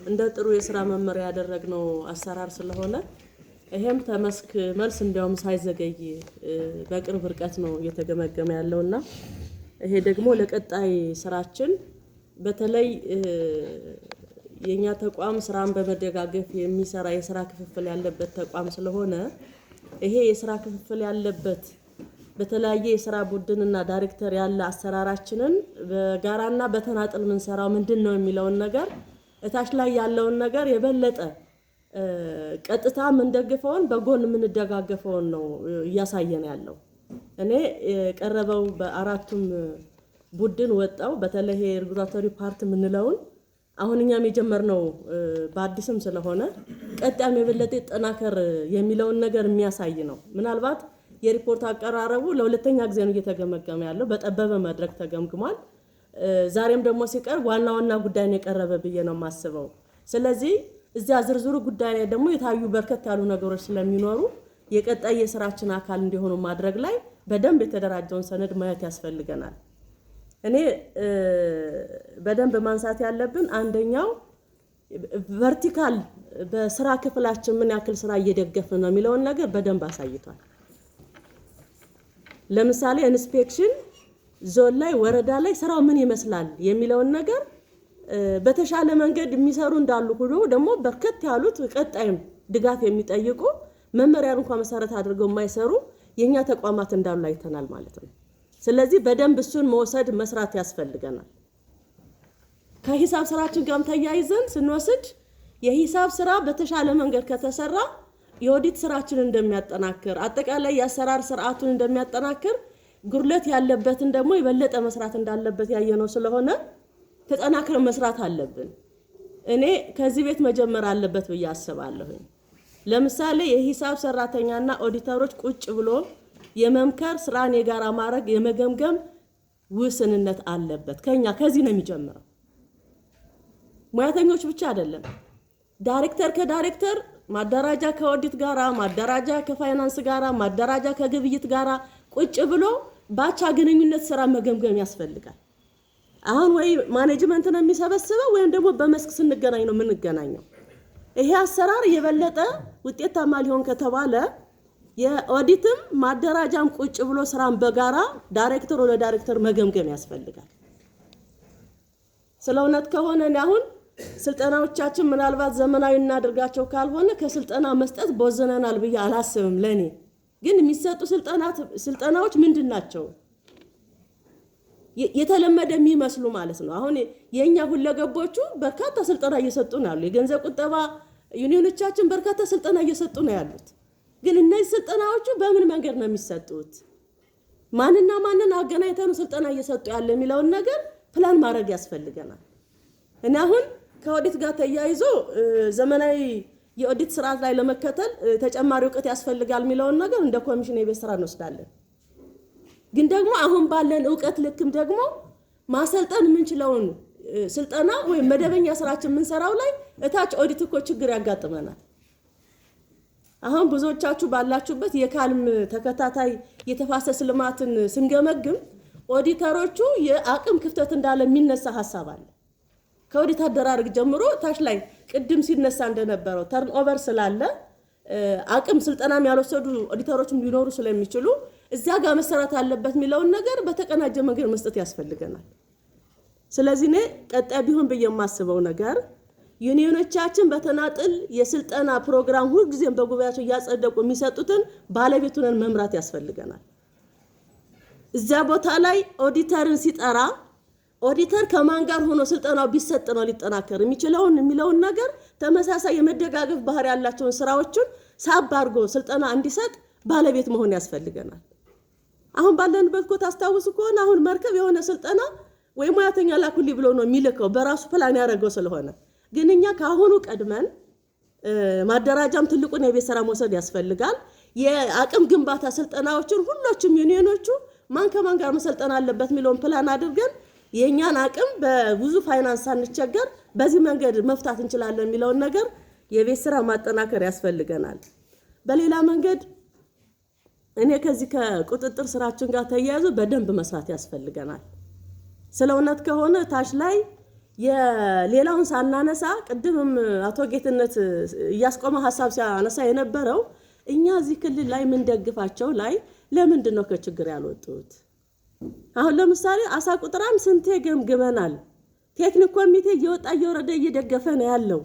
እንደ ጥሩ የሥራ መመሪያ ያደረግነው አሰራር ስለሆነ ይሄም ተመስክ መልስ እንዲያውም ሳይዘገይ በቅርብ ርቀት ነው እየተገመገመ ያለውና ይሄ ደግሞ ለቀጣይ ስራችን በተለይ የኛ ተቋም ስራን በመደጋገፍ የሚሰራ የሥራ ክፍፍል ያለበት ተቋም ስለሆነ ይሄ የሥራ ክፍፍል ያለበት በተለያየ የሥራ ቡድንና ዳይሬክተር ያለ አሰራራችንን በጋራና በተናጥል ምን ሰራው ምንድነው የሚለውን ነገር እታች ላይ ያለውን ነገር የበለጠ ቀጥታ ምን ደግፈውን በጎን ምን ደጋገፈውን ነው እያሳየን ያለው። እኔ የቀረበው በአራቱም ቡድን ወጣው በተለይ ሬጉላቶሪ ፓርት ምንለውን አሁንኛም የጀመርነው በአዲስም ስለሆነ ቀጣም የበለጠ ተጠናከር የሚለውን ነገር የሚያሳይ ነው። ምናልባት የሪፖርት አቀራረቡ ለሁለተኛ ጊዜ ነው እየተገመገመ ያለው በጠበበ መድረክ ተገምግሟል። ዛሬም ደግሞ ሲቀር ዋና ጉዳይ ነው የቀረበ ብዬ ነው ማስበው። ስለዚህ እዚያ ዝርዝሩ ጉዳይ ላይ ደግሞ የታዩ በርከት ያሉ ነገሮች ስለሚኖሩ የቀጣይ የሥራችን አካል እንዲሆኑ ማድረግ ላይ በደንብ የተደራጀውን ሰነድ ማየት ያስፈልገናል። እኔ በደንብ ማንሳት ያለብን አንደኛው ቨርቲካል በስራ ክፍላችን ምን ያክል ስራ እየደገፈ ነው የሚለውን ነገር በደንብ አሳይቷል። ለምሳሌ ኢንስፔክሽን ዞን ላይ ወረዳ ላይ ስራው ምን ይመስላል የሚለውን ነገር በተሻለ መንገድ የሚሰሩ እንዳሉ ሁሉ ደግሞ በርከት ያሉት ቀጣይም ድጋፍ የሚጠይቁ መመሪያን እንኳን መሰረት አድርገው የማይሰሩ የኛ ተቋማት እንዳሉ አይተናል ማለት ነው። ስለዚህ በደንብ እሱን መውሰድ መስራት ያስፈልገናል። ከሂሳብ ስራችን ጋር ተያይዘን ስንወስድ የሂሳብ ስራ በተሻለ መንገድ ከተሰራ የኦዲት ስራችን እንደሚያጠናክር አጠቃላይ የአሰራር ስርዓቱን እንደሚያጠናክር ጉድለት ያለበትን ደግሞ የበለጠ መስራት እንዳለበት ያየነው ስለሆነ ተጠናክረን መስራት አለብን። እኔ ከዚህ ቤት መጀመር አለበት ብዬ አስባለሁ። ለምሳሌ የሂሳብ ሰራተኛና ኦዲተሮች ቁጭ ብሎ የመምከር ስራን የጋራ ማድረግ የመገምገም ውስንነት አለበት። ከዚህ ነው የሚጀምረው። ሙያተኞች ብቻ አይደለም ዳይሬክተር ከዳይሬክተር ማደራጃ ከኦዲት ጋራ ማደራጃ ከፋይናንስ ጋራ ማደራጃ ከግብይት ጋራ ቁጭ ብሎ ባቻ ግንኙነት ስራ መገምገም ያስፈልጋል። አሁን ወይ ማኔጅመንት ነው የሚሰበስበው ወይም ደግሞ በመስክ ስንገናኝ ነው የምንገናኘው። ይሄ አሰራር የበለጠ ውጤታማ ሊሆን ከተባለ የኦዲትም ማደራጃም ቁጭ ብሎ ስራን በጋራ ዳይሬክተር ወደ ዳይሬክተር መገምገም ያስፈልጋል። ስለውነት ከሆነ አሁን ስልጠናዎቻችን ምናልባት ዘመናዊ እናድርጋቸው ካልሆነ ከስልጠና መስጠት ቦዘናናል ብዬ አላስብም። ለኔ ግን የሚሰጡ ስልጠናዎች ምንድናቸው? የተለመደ የሚመስሉ ማለት ነው። አሁን የኛ ሁለገቦቹ በርካታ ስልጠና እየሰጡ ነው ያሉት። የገንዘብ ቁጠባ ዩኒዮኖቻችን በርካታ ስልጠና እየሰጡ ነው ያሉት። ግን እነዚህ ስልጠናዎቹ በምን መንገድ ነው የሚሰጡት? ማንን አገናኝተው ስልጠና እየሰጡ ያለ የሚለውን ነገር ፕላን ማድረግ ያስፈልገናል። እና አሁን ከኦዲት ጋር ተያይዞ ዘመናዊ የኦዲት ስርዓት ላይ ለመከተል ተጨማሪ ዕውቀት ያስፈልጋል የሚለውን ነገር እንደ ኮሚሽን የቤት ስራ እንወስዳለን። ግን ደግሞ አሁን ባለን ዕውቀት ልክም ደግሞ ማሰልጠን የምንችለውን ስልጠና ወይ መደበኛ ስራችን የምንሰራው ላይ እታች ኦዲት እኮ ችግር ያጋጥመናል። አሁን ብዙዎቻችሁ ባላችሁበት የካልም ተከታታይ የተፋሰስ ልማትን ስንገመግም ኦዲተሮቹ የአቅም ክፍተት እንዳለ የሚነሳ ሐሳብ አለ። ከኦዲት አደራረግ ጀምሮ ታች ላይ ቅድም ሲነሳ እንደነበረው ተርን ኦቨር ስላለ አቅም ስልጠናም ያልወሰዱ ኦዲተሮችም ሊኖሩ ስለሚችሉ እዛ ጋር መሰራት አለበት የሚለውን ነገር በተቀናጀ መንገድ መስጠት ያስፈልገናል። ስለዚህ እኔ ቀጣይ ቢሆን በየማስበው ነገር ዩኒዮኖቻችን በተናጥል የስልጠና ፕሮግራም ሁሉ ጊዜም በጉባኤያቸው ያጸደቁ የሚሰጡትን ባለቤቱን መምራት ያስፈልገናል። እዛ ቦታ ላይ ኦዲተርን ሲጠራ ኦዲተር ከማን ጋር ሆኖ ስልጠናው ቢሰጥ ነው ሊጠናከር የሚለውን ነገር ተመሳሳይ የመደጋገፍ ባህሪ ያላቸውን ስራዎችን ሳብ አድርጎ ስልጠና እንዲሰጥ ባለቤት መሆን ያስፈልገናል። አሁን ባለንበት እኮ ታስታውሱ ከሆነ አሁን መርከብ የሆነ ስልጠና ወይ ሙያተኛ ላኩልኝ ብሎ ነው የሚልከው በራሱ ፕላን ያደረገው ስለሆነ ግን እኛ ካሁኑ ቀድመን ማደራጃም ትልቁን የቤት ስራ መውሰድ ያስፈልጋል። የአቅም ግንባታ ስልጠናዎችን ሁሉም ዩኒዮኖቹ ማን ከማን ጋር መሰልጠን አለበት የሚለውን ፕላን አድርገን የኛን አቅም በብዙ ፋይናንስ አንቸገር በዚህ መንገድ መፍታት እንችላለን የሚለውን ነገር የቤት ስራ ማጠናከር ያስፈልገናል። በሌላ መንገድ እኔ ከዚህ ከቁጥጥር ስራችን ጋር ተያይዞ በደንብ መስራት ያስፈልገናል። ስለውነት ከሆነ ታች ላይ የሌላውን ሳናነሳ ቅድምም አቶ ጌትነት ያስቆመ ሐሳብ ሲያነሳ የነበረው እኛ እዚህ ክልል ላይ ምን ደግፋቸው ላይ ለምንድን ነው ከችግር ያልወጡት? አሁን ለምሳሌ አሳ ቁጥራም ስንቴ ገምግመናል። ቴክኒክ ኮሚቴ እየወጣ እየወረደ እየደገፈ ነው ያለው።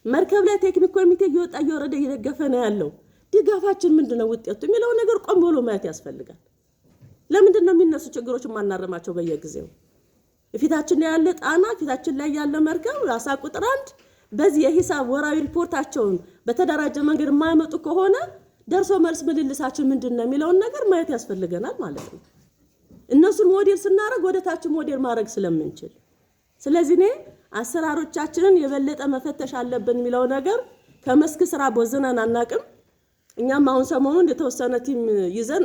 መርከብ ላይ ቴክኒክ ኮሚቴ እየወጣ እየወረደ እየደገፈ ነው ያለው። ድጋፋችን ምንድነው ውጤቱ የሚለው ነገር ቆም ብሎ ማየት ያስፈልጋል። ለምንድን ነው የሚነሱ ችግሮች ማናረማቸው በየጊዜው? ፊታችን ያለ ጣና ፊታችን ላይ ያለ መርከብ አሳ ቁጥር 1 በዚህ የሂሳብ ወራዊ ሪፖርታቸውን በተደራጀ መንገድ የማይመጡ ከሆነ ደርሶ መልስ ምልልሳችን ምንድነው የሚለው ነገር ማየት ያስፈልገናል ማለት ነው። እነሱን ሞዴል ስናረግ ወደታች ሞዴል ማድረግ ስለምንችል ስለዚህ ነው አሰራሮቻችንን የበለጠ መፈተሽ አለብን የሚለው ነገር ከመስክ ስራ ቦዘናን አናቅም። እኛም አሁን ሰሞኑን የተወሰነ ቲም ይዘን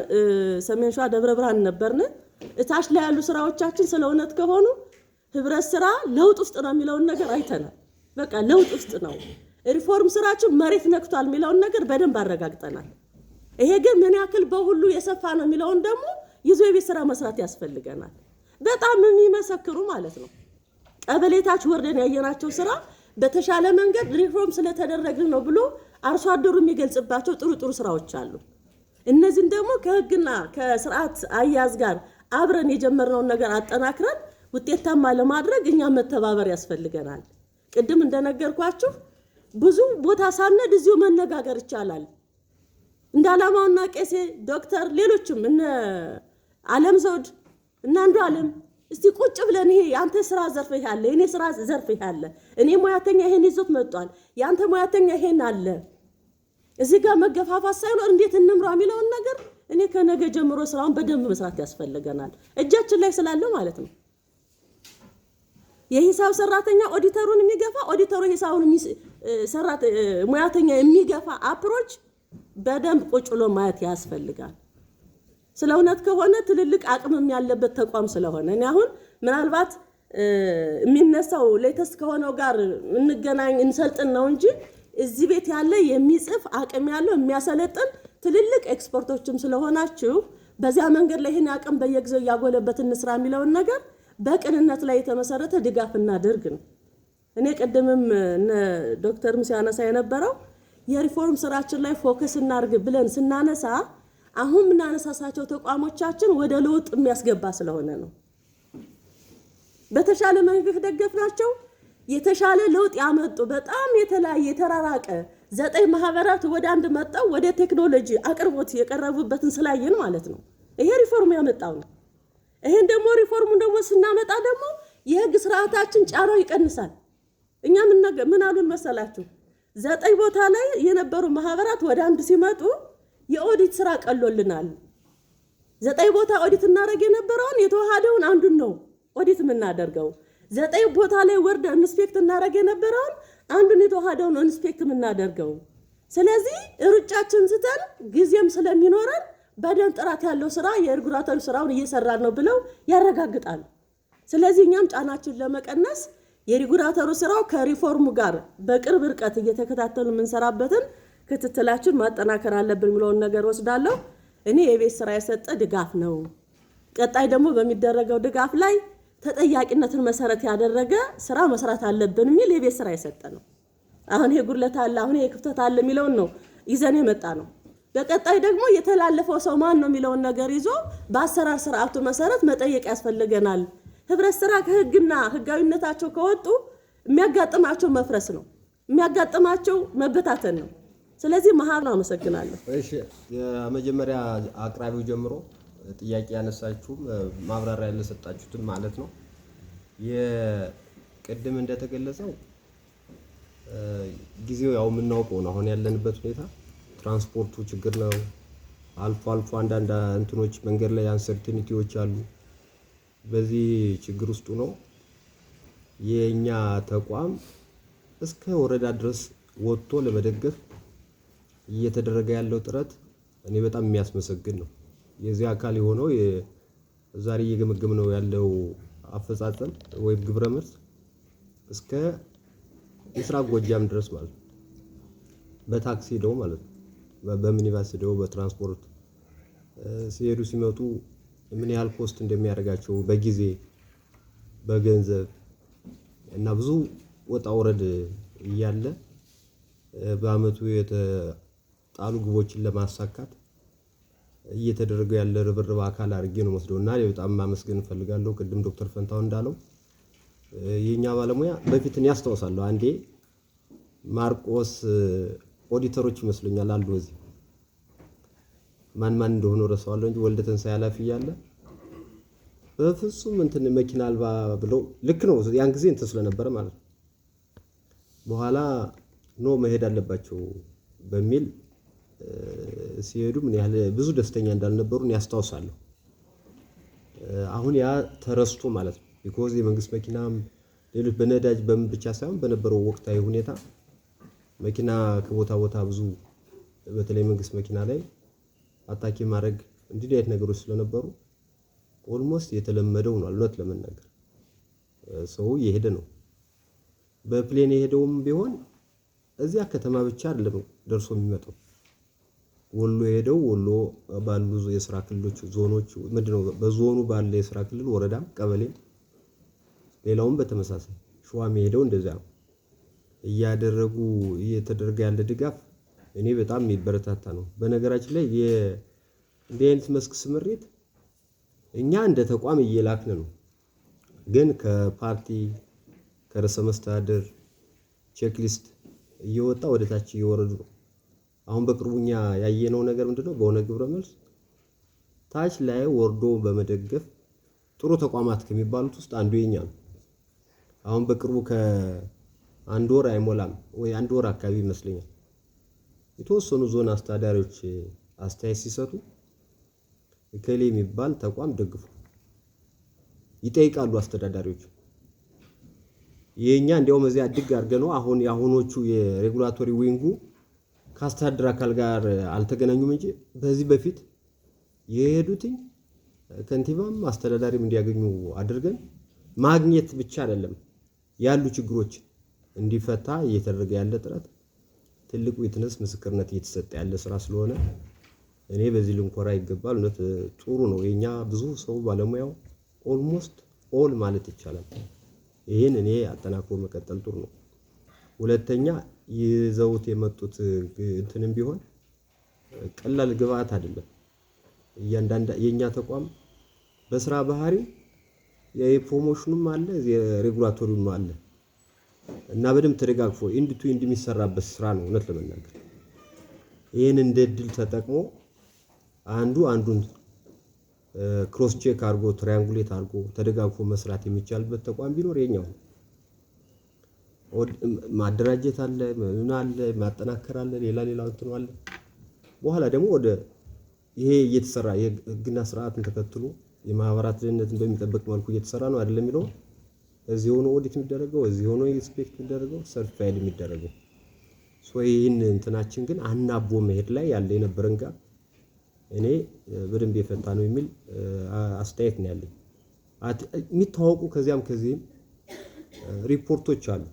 ሰሜን ሸዋ ደብረ ብርሃን ነበርን። እታች ላይ ያሉ ስራዎቻችን ስለውነት ከሆኑ ህብረት ስራ ለውጥ ውስጥ ነው የሚለው ነገር አይተናል። በቃ ለውጥ ውስጥ ነው። ሪፎርም ስራችን መሬት ነክቷል የሚለው ነገር በደንብ አረጋግጠናል። ይሄ ግን ምን ያክል በሁሉ የሰፋ ነው የሚለው ደግሞ ይዞ የቤት ስራ መስራት ያስፈልገናል። በጣም የሚመሰክሩ ማለት ነው ቀበሌታች ወርደን ያየናቸው ስራ በተሻለ መንገድ ሪፎርም ስለተደረገ ነው ብሎ አርሶ አደሩ የሚገልጽባቸው ጥሩ ስራዎች አሉ። እነዚህን ደግሞ ከህግና ከስርዓት አያያዝ ጋር አብረን የጀመርነውን ነገር አጠናክረን ውጤታማ ለማድረግ እኛ መተባበር ያስፈልገናል። ቅድም እንደነገርኳችሁ ብዙ ቦታ ሳነድ እዚሁ መነጋገር ይቻላል። እንዳላማውና ቄሴ ዶክተር ሌሎችም እነ ዓለም ዘውድ እና አንዱ ዓለም እስቲ ቁጭ ብለን ይሄ ያንተ ስራ ዘርፍ ያለ እኔ ስራ ዘርፍ ያለ እኔ ሙያተኛ ይሄን ይዞት መጥቷል ያንተ ሙያተኛ ይሄን አለ እዚህ ጋር መገፋፋት ሳይኖር እንዴት እንምራ የሚለውን ነገር እኔ ከነገ ጀምሮ ስራውን በደንብ መስራት ያስፈልገናል። እጃችን ላይ ስላለ ማለት ነው። የሂሳብ ሰራተኛ ኦዲተሩን የሚገፋ ኦዲተሩ ሂሳቡን ሙያተኛ የሚገፋ አፕሮች በደንብ ቁጭ ብሎ ማየት ያስፈልጋል። ስለውነት ከሆነ ትልልቅ አቅምም ያለበት ተቋም ስለሆነ እኔ አሁን ምናልባት የሚነሳው ሌተስት ከሆነው ጋር እንገናኝ እንሰልጥን ነው እንጂ እዚህ ቤት ያለ የሚጽፍ አቅም ያለው የሚያሰለጥን ትልልቅ ኤክስፐርቶችም ስለሆናችሁ በዚያ መንገድ ላይ ይሄን አቅም በየጊዜው ያጎለበት እንስራ የሚለው ነገር በቅንነት ላይ የተመሰረተ ድጋፍ እናድርግ ነው። እኔ ቀደምም ዶክተር ሙሲያነሳ የነበረው የሪፎርም ስራችን ላይ ፎከስ እናርግ ብለን ስናነሳ አሁን ምናነሳሳቸው ተቋሞቻችን ወደ ለውጥ የሚያስገባ ስለሆነ ነው። በተሻለ መንገድ ደገፍናቸው የተሻለ ለውጥ ያመጡ በጣም የተለያየ ተራራቀ 9 ማህበራት ወደ አንድ መጣው ወደ ቴክኖሎጂ አቅርቦት የቀረቡበትን ስላየን ማለት ነው። ይሄ ሪፎርም ያመጣው ነው። ይሄን ደግሞ ሪፎርሙን ደግሞ ስናመጣ ደግሞ የህግ ስርዓታችን ጫራው ይቀንሳል። እኛ ምን አሉን መሰላችሁ 9 ቦታ ላይ የነበሩ ማህበራት ወደ አንድ ሲመጡ የኦዲት ስራ ቀሎልናል። 9 ቦታ ኦዲት እናደርግ የነበረውን የተዋሃደውን አንዱን ነው ኦዲት የምናደርገው። 9 ቦታ ላይ ወርደ ኢንስፔክት እናደርግ የነበረውን አንዱን የተዋሃደውን ኢንስፔክት የምናደርገው። ስለዚህ ሩጫችን ስተን ጊዜም ስለሚኖረን በደን ጥራት ያለው ስራ የሬጉላቶሪ ስራውን እየሰራን ነው ብለው ያረጋግጣሉ። ስለዚህ እኛም ጫናችን ለመቀነስ የሬጉላቶሪ ስራው ከሪፎርሙ ጋር በቅርብ ርቀት እየተከታተሉ የምንሰራበትን ክትትላችን ማጠናከር አለብን የሚለውን ነገር ወስዳለሁ። እኔ የቤት ስራ የሰጠ ድጋፍ ነው። ቀጣይ ደግሞ በሚደረገው ድጋፍ ላይ ተጠያቂነትን መሰረት ያደረገ ስራ መስራት አለብን የሚል የቤት ስራ የሰጠ ነው። አሁን ይሄ ጉድለት አለ አሁን ይሄ ክፍተት አለ የሚለውን ነው ይዘን የመጣ ነው። በቀጣይ ደግሞ የተላለፈው ሰው ማን ነው የሚለውን ነገር ይዞ በአሰራር ስርዓቱ መሰረት መጠየቅ ያስፈልገናል። ህብረት ስራ ከህግና ህጋዊነታቸው ከወጡ የሚያጋጥማቸው መፍረስ ነው የሚያጋጥማቸው መበታተን ነው። ስለዚህ ማህበሩን አመሰግናለሁ። እሺ የመጀመሪያ አቅራቢው ጀምሮ ጥያቄ ያነሳችሁም ማብራሪያ ያለሰጣችሁትን ማለት ነው። የቅድም እንደተገለጸው ጊዜው ያው የምናውቀው ነው። አሁን ያለንበት ሁኔታ ትራንስፖርቱ ችግር ነው። አልፎ አንዳንድ እንትኖች መንገድ ላይ አንሰርቲኒቲዎች አሉ። በዚህ ችግር ውስጥ ነው የኛ ተቋም እስከ ወረዳ ድረስ ወጥቶ ለመደገፍ እየተደረገ ያለው ጥረት እኔ በጣም የሚያስመሰግን ነው። የዚህ አካል የሆነው ዛሬ እየገመገም ነው ያለው አፈጻጸም ወይም ግብረ መልስ እስከ ምስራቅ ጎጃም ድረስ ማለት ነው። በታክሲ ሄደው ማለት ነው በሚኒባስ ሄደው በትራንስፖርት ሲሄዱ ሲመጡ ምን ያህል ኮስት እንደሚያደርጋቸው በጊዜ በገንዘብ እና ብዙ ወጣ ወረድ እያለ በአመቱ የተጣሉ ግቦችን ለማሳካት እየተደረገ ያለ ርብርብ አካል አድርጌ ነው ወስደው እና በጣም ማመስገን እፈልጋለሁ። ቅድም ዶክተር ፈንታው እንዳለው የኛ ባለሙያ በፊት እኔ ያስታውሳለሁ አንዴ ማርቆስ ኦዲተሮች ይመስሉኛል አሉ እዚህ ማን እንደሆነ ረሳዋለሁ እንጂ ወልደተንሳይ ኃላፊ እያለ በፍጹም እንትን መኪና አልባ ብለው ልክ ነው ያን ጊዜ እንትን ስለነበረ ማለት ነው። በኋላ ኖ መሄድ አለባቸው በሚል ሲሄዱ ምን ያህል ብዙ ደስተኛ እንዳልነበሩን ያስታውሳለሁ። አሁን ያ ተረስቶ ማለት ነው ቢኮዝ የመንግስት መኪናም ሌሎች በነዳጅ በምን ብቻ ሳይሆን በነበረው ወቅታዊ ሁኔታ መኪና ከቦታ ቦታ ብዙ በተለይ መንግስት መኪና ላይ አታኪ ማድረግ እንዲህ አይነት ነገሮች ስለነበሩ ኦልሞስት የተለመደው ነው። እውነት ለመናገር ሰው የሄደ ነው። በፕሌን የሄደውም ቢሆን እዚያ ከተማ ብቻ አይደለም ደርሶ የሚመጣው። ወሎ የሄደው ወሎ ባሉ የስራ ክልሎች ዞኖች ምንድነው በዞኑ ባለ የስራ ክልል ወረዳም ቀበሌም ሌላውም በተመሳሳይ ሸዋም የሄደው እንደዛ ነው እያደረጉ እየተደረገ ያለ ድጋፍ እኔ በጣም የሚበረታታ ነው። በነገራችን ላይ እንዲህ አይነት መስክ ስምሪት እኛ እንደ ተቋም እየላክን ነው፣ ግን ከፓርቲ ከርዕሰ መስተዳድር ቼክሊስት እየወጣ ወደ ታች እየወረዱ ነው። አሁን በቅርቡኛ ያየነው ነገር ምንድነው? በሆነ ግብረ መልስ ታች ላይ ወርዶ በመደገፍ ጥሩ ተቋማት ከሚባሉት ውስጥ አንዱ የኛ ነው። አሁን በቅርቡ ከአንድ ወር አይሞላም ወይ አንድ ወር አካባቢ ይመስለኛል የተወሰኑ ዞን አስተዳዳሪዎች አስተያየት ሲሰጡ እከሌ የሚባል ተቋም ደግፉ ይጠይቃሉ አስተዳዳሪዎች። የኛ እንዲያውም እዚያ አድግ አድርገነው አሁን ያሁኖቹ የሬጉላቶሪ ዊንጉ ከአስተዳደር አካል ጋር አልተገናኙም እንጂ በዚህ በፊት የሄዱትኝ ከንቲባም አስተዳዳሪም እንዲያገኙ አድርገን ማግኘት ብቻ አይደለም ያሉ ችግሮች እንዲፈታ እየተደረገ ያለ ጥረት ትልቁ ዊትነስ ምስክርነት እየተሰጠ ያለ ስራ ስለሆነ እኔ በዚህ ልንኮራ ይገባል። እውነት ጥሩ ነው። የኛ ብዙ ሰው ባለሙያው ኦልሞስት ኦል ማለት ይቻላል። ይሄን እኔ አጠናክሮ መቀጠል ጥሩ ነው። ሁለተኛ ይዘውት የመጡት እንትንም ቢሆን ቀላል ግብአት አይደለም። የኛ ተቋም በስራ ባህሪ የፕሮሞሽኑም አለ የሬጉላቶሪውም አለ እና በደንብ ተደጋግፎ ኢንድ ቱ ኢንድ የሚሰራበት ስራ ነው። እውነት ለመናገር ይሄን እንደ ድል ተጠቅሞ አንዱን ክሮስ ቼክ አድርጎ ትራያንጉሌት አድርጎ ተደጋግፎ መስራት የሚቻልበት ተቋም ቢኖር የኛው ማደራጀት አለ ምን አለ ማጠናከር አለ ሌላ እንትን አለ። በኋላ ደግሞ ወደ ይሄ እየተሰራ የህግና ስርዓትን ተከትሎ የማህበራት ደህንነትን በሚጠብቅ መልኩ እየተሰራ ነው አይደለም የሚለው እዚህ ሆኖ ኦዲት የሚደረገው እዚህ ሆኖ ኢንስፔክት የሚደረገው ሰርቲፋይድ የሚደረገው ይህን እንትናችን ግን አናቦ መሄድ ላይ ያለ የነበረን ጋር እኔ በደንብ የፈታ ነው የሚል አስተያየት ነው ያለኝ። የሚታወቁ ከዚህም ሪፖርቶች አሉ፣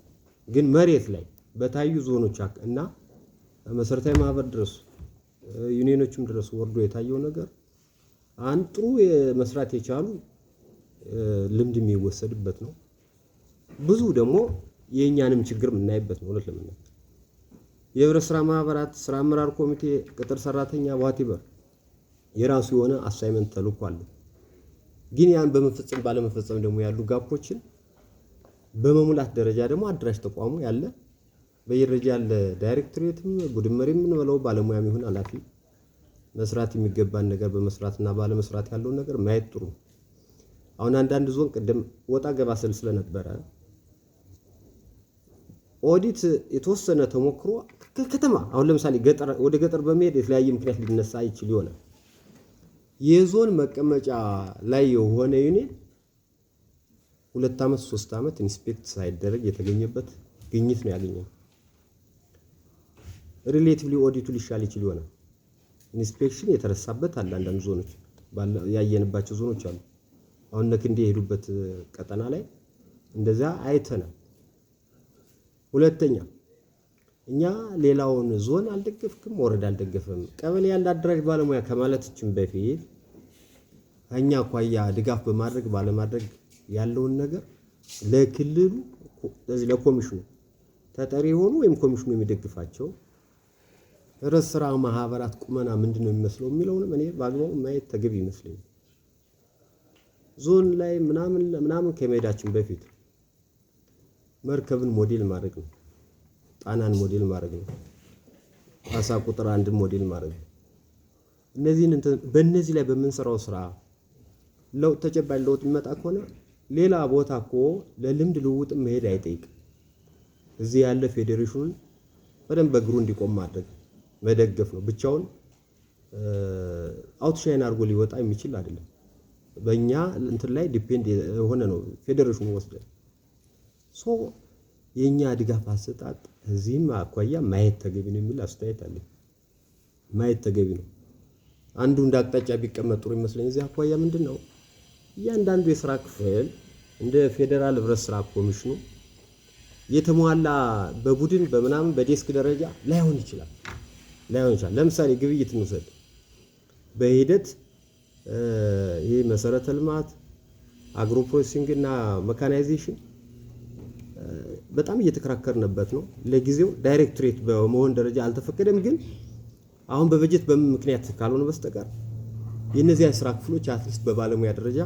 ግን መሬት ላይ በታዩ ዞኖች እና መሰረታዊ ማህበር ድረስ ዩኒየኖችም ድረስ ወርዶ የታየው ነገር ጥሩ መስራት የቻሉ ልምድ የሚወሰድበት ነው። ብዙ ደግሞ የኛንም ችግር የምናይበት ነው። እውነት ለምን የህብረት ስራ ማህበራት ስራ አመራር ኮሚቴ ቅጥር ሰራተኛ ዋቲበር የራሱ የሆነ አሳይመንት ተልኳል። ግን ያን በመፈጸም ባለመፈጸም ደግሞ ያሉ ጋፖችን በመሙላት ደረጃ ደግሞ አድራሽ ተቋሙ ያለ በየደረጃ ያለ ዳይሬክቶሬትም ቡድን መሪም ምንለው ባለሙያም ይሁን ኃላፊ መስራት የሚገባን ነገር በመስራትና ባለመስራት ያለው ነገር ማየት ጥሩ። አሁን አንዳንድ ዞን ቅድም ወጣ ገባ ስለነበረ ኦዲት የተወሰነ ተሞክሮ ከተማ አሁን ለምሳሌ ወደ ገጠር በመሄድ የተለያየ ምክንያት ሊነሳ ይችል ይሆናል። የዞን መቀመጫ ላይ የሆነ ዩኒየን 2 አመት 3 አመት ኢንስፔክት ሳይደረግ የተገኘበት ግኝት ነው ያገኘው። ሪሌቲቭሊ ኦዲቱ ሊሻል ይችል ይሆናል። ኢንስፔክሽን የተረሳበት አለ። አንዳንድ ዞኖች ያየንባቸው ዞኖች አሉ። አሁን ነክንዴ የሄዱበት ቀጠና ላይ እንደዛ አይተናል። ሁለተኛ እኛ ሌላውን ዞን አልደገፍክም ወረዳ አልደገፈም ቀበሌ ያለ አደራጅ ባለሙያ ከማለትችን በፊት እኛ አኳያ ድጋፍ በማድረግ ባለማድረግ ያለውን ነገር ለክልሉ ለዚህ ለኮሚሽኑ ተጠሪ የሆኑ ወይም ኮሚሽኑ የሚደግፋቸው ህብረት ስራ ማህበራት ቁመና ምንድነው የሚመስለው የሚለውንም እኔ በአግባቡ ማየት ተገቢ ይመስለኛል። ዞን ላይ ምናምን ከመሄዳችን በፊት መርከብን ሞዴል ማድረግ ነው። ጣናን ሞዴል ማድረግ ነው። አሳ ቁጥር 1 ሞዴል ማድረግ ነው። በእነዚህ ላይ በምንሰራው ስራ ለውጥ ተጨባጭ ለውጥ የሚመጣ ከሆነ ሌላ ቦታ እኮ ለልምድ ልውውጥ መሄድ አይጠይቅም። እዚህ ያለ ፌዴሬሽኑን በደንብ በእግሩ እንዲቆም ማድረግ መደገፍ ነው። ብቻውን አውትሻይን አድርጎ ሊወጣ የሚችል አይደለም። በእኛ እንትን ላይ ዲፔንድ የሆነ ነው ፌዴሬሽኑ ወስደን የኛ ድጋፍ አሰጣጥ እዚህም አኳያ ማየት ተገቢ ነው የሚል አስተያየት አለ። ማየት ተገቢ ነው። አንዱ እንደ አቅጣጫ ቢቀመጥ ጥሩ ይመስለኝ። እዚህ አኳያ ምንድነው እያንዳንዱ የሥራ ክፍል እንደ ፌዴራል ህብረት ስራ ኮሚሽኑ የተሟላ በቡድን በምናምን በዴስክ ደረጃ ላይሆን ይችላል። ለምሳሌ ግብይት እንውሰድ። በሂደት ይሄ መሰረተ ልማት አግሮ ፕሮሰሲንግ እና መካናይዜሽን በጣም እየተከራከርንበት ነው። ለጊዜው ዳይሬክቶሬት በመሆን ደረጃ አልተፈቀደም። ግን አሁን በበጀት ምክንያት ካልሆነ በስተቀር የነዚህ የሥራ ክፍሎች አትሊስት በባለሙያ ደረጃ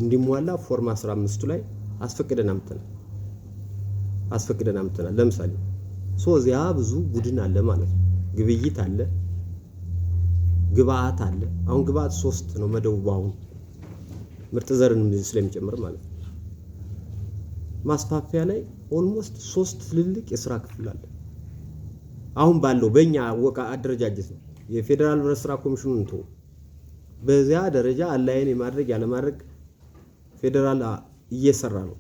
እንዲሟላ ፎርም 15 ላይ አስፈቅደን አምጥተናል። ለምሳሌ እዚያ ብዙ ቡድን አለ ማለት ነው። ግብይት አለ፣ ግብአት አለ። አሁን ግብአት 3 ነው መደቡ አሁን ምርጥ ዘርን ስለሚጨምር ማለት ነው። ማስፋፊያ ላይ ኦልሞስት 3 ትልልቅ የሥራ ክፍል አለ። አሁን ባለው በእኛ አደረጃጀት ነው። የፌዴራል ህብረት ስራ ኮሚሽኑን እንተው። በዚያ ደረጃ አላይን የማድረግ ያለማድረግ ፌዴራል እየሰራ ነው።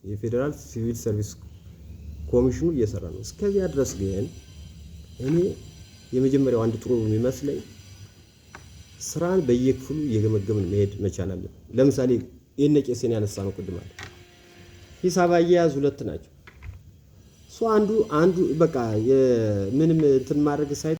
የፌዴራል ሲቪል ሰርቪስ ኮሚሽኑ እየሰራ ነው። እስከዚያ ድረስ ግን እኔ የመጀመሪያው አንድ ጥሩ የሚመስለኝ ስራን በየክፍሉ እየገመገምን መሄድ መቻል አለብን። ለምሳሌ የነቄሴን ያነሳ ነው ቅድም አለ ሂሳብ አያያዝ 2 ናቸው። አንዱ በቃ ምንም እንትን ማድረግ ሳይ